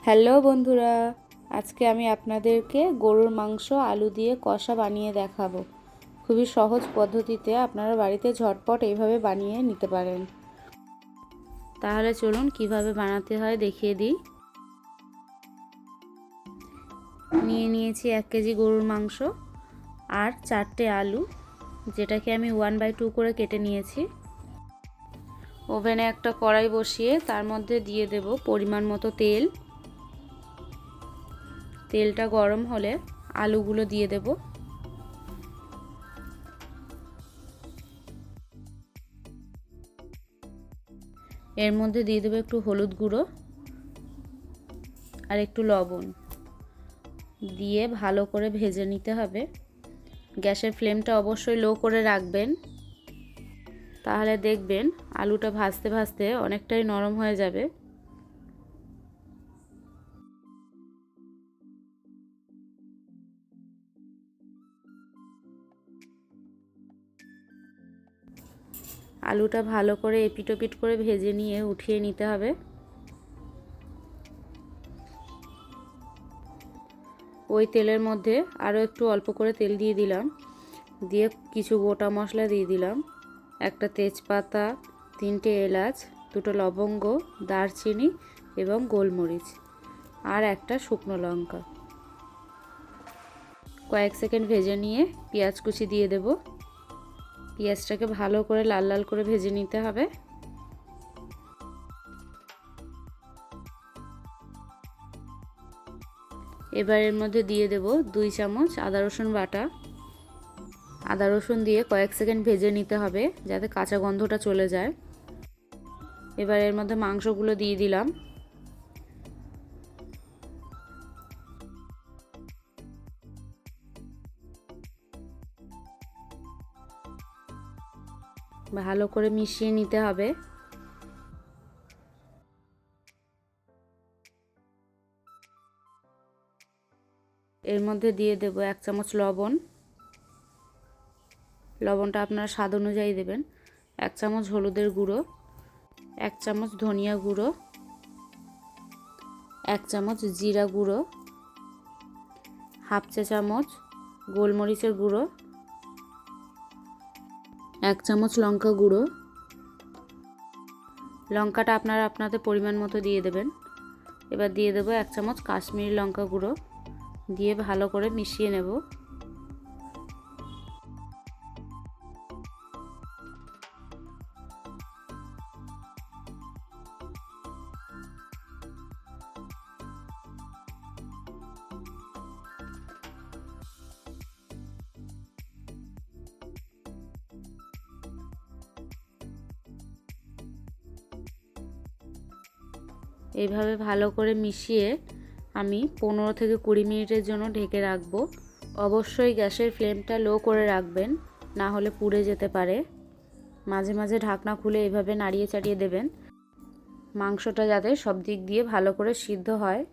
Hello বন্ধুরা, আজকে আমি আপনাদেরকে গরুর মাংস আলু দিয়ে কষা বানিয়ে দেখাবো। খুবই সহজ পদ্ধতিতে আপনারা বাড়িতে ঝটপট এইভাবে বানিয়ে নিতে পারেন। তাহলে চলুন কিভাবে বানাতে হয় দেখিয়ে দিই। নিয়ে নিয়েছি 1 কেজি গরুর মাংস আর 4টে আলু, যেটাকে আমি 1/2 করে কেটে নিয়েছি। ওভেনে একটা কড়াই বসিয়ে তার মধ্যে দিয়ে দেব পরিমাণ মতো তেল। তেলটা গরম হলে আলুগুলো দিয়ে দেব। এর মধ্যে দিয়ে দেব একটু হলুদ গুঁড়ো আর একটু লবণ দিয়ে ভালো করে ভেজে নিতে হবে। গ্যাসের ফ্লেমটা অবশ্যই লো করে রাখবেন, তাহলে দেখবেন আলুটা ভাজতে ভাজতে অনেকটাই নরম হয়ে যাবে। আলুটা ভালো করে এপিট ওপিট করে ভেজে নিয়ে উঠিয়ে নিতে হবে। ওই তেলের মধ্যে আরও একটু অল্প করে তেল দিয়ে দিলাম, দিয়ে কিছু গোটা মশলা দিয়ে দিলাম। একটা তেজপাতা, 3টে এলাচ, 2টো লবঙ্গ, দারচিনি এবং গোলমরিচ আর একটা শুকনো লঙ্কা। কয়েক সেকেন্ড ভেজে নিয়ে পেঁয়াজ কুচি দিয়ে দেব। পেঁয়াজটাকে ভালো করে লাল লাল করে ভেজে নিতে হবে। এবার এর মধ্যে দিয়ে দেব 2 চামচ আদা রসুন বাটা। আদা রসুন দিয়ে কয়েক সেকেন্ড ভেজে নিতে হবে যাতে কাঁচা গন্ধটা চলে যায়। এবার এর মধ্যে মাংসগুলো দিয়ে দিলাম। ভালো করে মিশিয়ে নিতে হবে। এর মধ্যে দিয়ে দেব 1 চামচ লবণ। লবণটা আপনারা স্বাদ অনুযায়ী দেবেন। 1 চামচ হলুদের গুঁড়ো, 1 চামচ ধনিয়া গুঁড়ো, 1 চামচ জিরা গুঁড়ো, হাফ চা চামচ গোলমরিচের গুঁড়ো, 1 চামচ লঙ্কা গুঁড়ো। লঙ্কাটা আপনারা আপনাদের পরিমাণ মতো দিয়ে দেবেন। এবার দিয়ে দেব 1 চামচ কাশ্মীরি লঙ্কা গুঁড়ো, দিয়ে ভালো করে মিশিয়ে নেব। এইভাবে ভালো করে মিশিয়ে আমি 15 থেকে 20 মিনিটের জন্য ঢেকে রাখবো। অবশ্যই গ্যাসের ফ্লেমটা লো করে রাখবেন, না হলে পুড়ে যেতে পারে। মাঝে মাঝে ঢাকনা খুলে এইভাবে নাড়িয়ে চাড়িয়ে দেবেন, মাংসটা যাতে সব দিক দিয়ে ভালো করে সিদ্ধ হয়।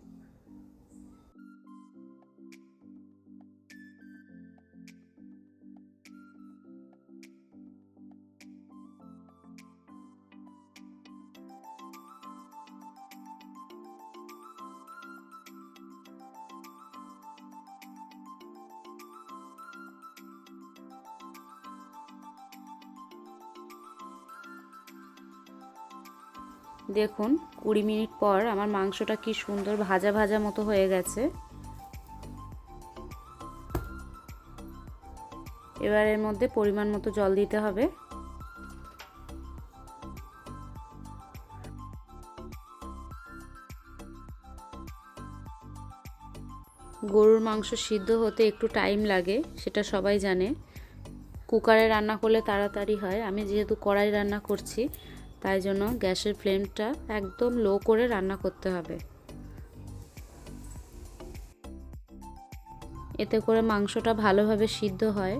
দেখুন 20 মিনিট পর আমার মাংসটা কি সুন্দর ভাজা ভাজা মতো হয়ে গেছে। এবার এর মধ্যে পরিমাণ মতো জল দিতে হবে। গরুর মাংস সিদ্ধ হতে একটু টাইম লাগে, সেটা সবাই জানে। কুকারে রান্না করলে তাড়াতাড়ি হয়, আমি যেহেতু কড়াই রান্না করছি তাই জন্য গ্যাসের ফ্লেমটা একদম লো করে রান্না করতে হবে। এতে করে মাংসটা ভালোভাবে সিদ্ধ হয়।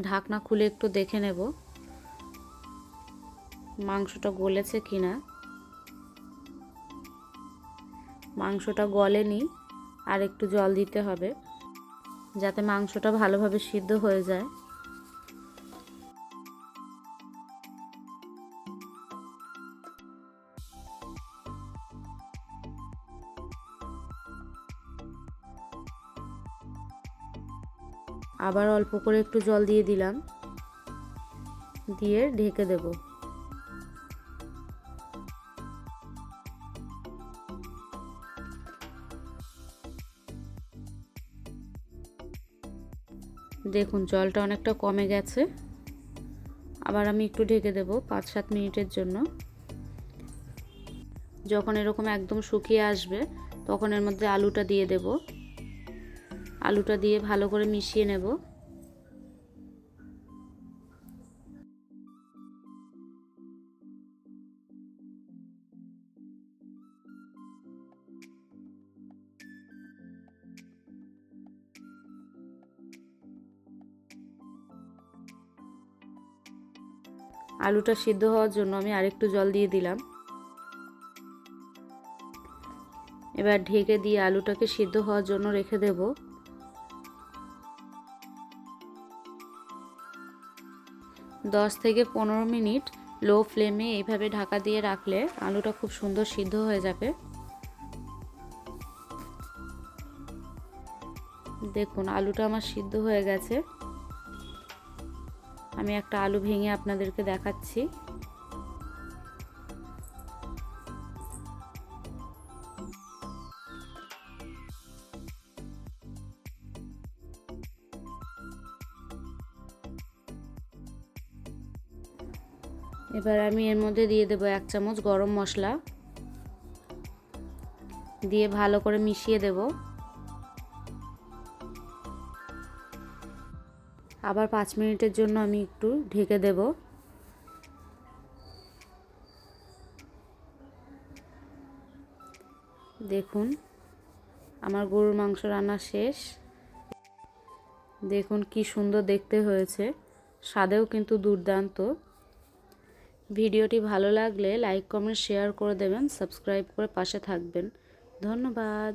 ঢাকনা খুলে একটু দেখে নেব মাংসটা গলেছে কিনা। মাংসটা গলেনি, আর একটু জল দিতে হবে যাতে মাংসটা ভালোভাবে সিদ্ধ হয়ে যায়। আবার অল্প করে একটু জল দিয়ে দিলাম, দিয়ে ঢেকে দেব। দেখুন জলটা অনেকটা কমে গেছে। আবার আমি একটু ঢেকে দেব 5-7 মিনিটের জন্য। যখন এরকম একদম শুকিয়ে আসবে তখন এর মধ্যে আলুটা দিয়ে দেব। আলুটা দিয়ে ভালো করে মিশিয়ে নেব। আলুটা সিদ্ধ হওয়ার জন্য আমি আরেকটু জল দিয়ে দিলাম। এবার ঢেকে দিয়ে আলুটাকে সিদ্ধ হওয়ার জন্য রেখে দেব। 10 থেকে 15 মিনিট লো ফ্লেমে এইভাবে ঢাকা দিয়ে রাখলে আলুটা খুব সুন্দর সিদ্ধ হয়ে যাবে। দেখুন আলুটা আমার সিদ্ধ হয়ে গেছে। আমি একটা আলু ভেঙে আপনাদেরকে দেখাচ্ছি। এবার আমি এর মধ্যে দিয়ে দেব 1 চামচ গরম মশলা, দিয়ে ভালো করে মিশিয়ে দেব। আবার 5 মিনিটের জন্য আমি একটু ঢেকে দেব। দেখুন আমার গরুর মাংস রান্না শেষ। দেখুন কি সুন্দর দেখতে হয়েছে, স্বাদেও কিন্তু দুর্দান্ত। ভিডিওটি ভালো লাগলে লাইক কমেন্ট শেয়ার করে দেবেন, সাবস্ক্রাইব করে পাশে থাকবেন। ধন্যবাদ।